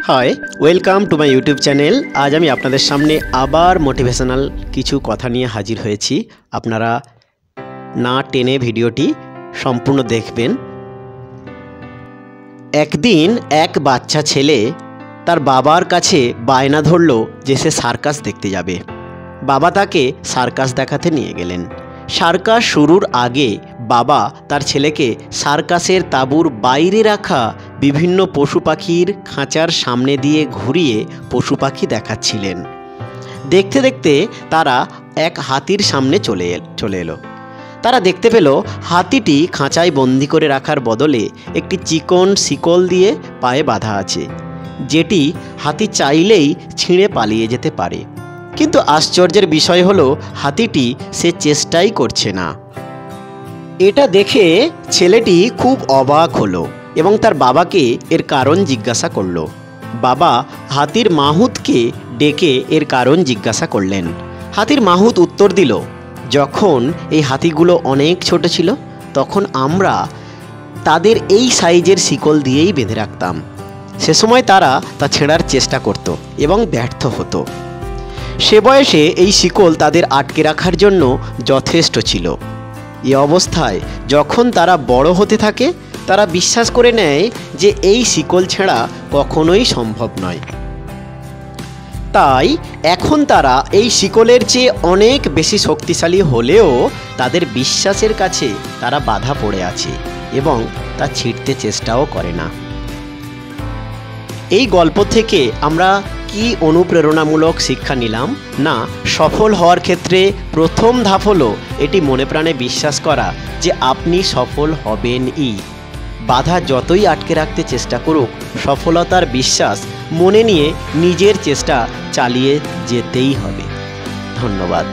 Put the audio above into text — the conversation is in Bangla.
Hi welcome to my YouTube channel. आज আমি আপনাদের সামনে আবার মোটিভেশনাল কিছু কথা নিয়ে হাজির হয়েছি। আপনারা না টেনে ভিডিওটি সম্পূর্ণ দেখবেন। একদিন এক বাচ্চা ছেলে তার বাবার কাছে বায়না ধরলো যে সে সার্কাস দেখতে যাবে। বাবা তাকে সার্কাস দেখাতে নিয়ে গেলেন। সার্কাস শুরুর আগে বাবা তার ছেলেকে সার্কাসের তাঁবুর বাইরে রাখা বিভিন্ন পশু পাখির খাঁচার সামনে দিয়ে ঘুরিয়ে পশু পাখি দেখাচ্ছিলেন। দেখতে দেখতে তারা এক হাতির সামনে চলে এলো। তারা দেখতে পেল হাতিটি খাঁচায় বন্দি করে রাখার বদলে একটি চিকন শিকল দিয়ে পায়ে বাঁধা আছে, যেটি হাতি চাইলেই ছিঁড়ে পালিয়ে যেতে পারে। কিন্তু আশ্চর্যের বিষয় হলো হাতিটি সে চেষ্টাই করছে না। এটা দেখে ছেলেটি খুব অবাক হলো এবং তার বাবাকে এর কারণ জিজ্ঞাসা করল। বাবা হাতির মাহুতকে ডেকে এর কারণ জিজ্ঞাসা করলেন। হাতির মাহুত উত্তর দিল, যখন এই হাতিগুলো অনেক ছোট ছিল তখন আমরা তাদের এই সাইজের শিকল দিয়েই বেঁধে রাখতাম। সে সময় তারা তা ছেঁড়ার চেষ্টা করত এবং ব্যর্থ হতো। সে বয়সে এই শিকল তাদের আটকে রাখার জন্য যথেষ্ট ছিল। এই অবস্থায় যখন তারা বড় হতে থাকে তারা বিশ্বাস করে নেয় যে এই শিকল ছেঁড়া কখনোই সম্ভব নয়। তাই এখন তারা এই শিকলের চেয়ে অনেক বেশি শক্তিশালী হলেও তাদের বিশ্বাসের কাছে তারা বাধা পড়ে আছে এবং তা ছিঁড়তে চেষ্টাও করে না। এই গল্প থেকে আমরা কি অনুপ্রেরণামূলক শিক্ষা নিলাম? না, সফল হওয়ার ক্ষেত্রে প্রথম ধাপ হলো এটি মনে প্রাণে বিশ্বাস করা যে আপনি সফল হবেনই। বাধা যতই আটকে রাখতে চেষ্টা করুক, সফলতার বিশ্বাস মনে নিয়ে নিজের চেষ্টা চালিয়ে যেতেই হবে। ধন্যবাদ।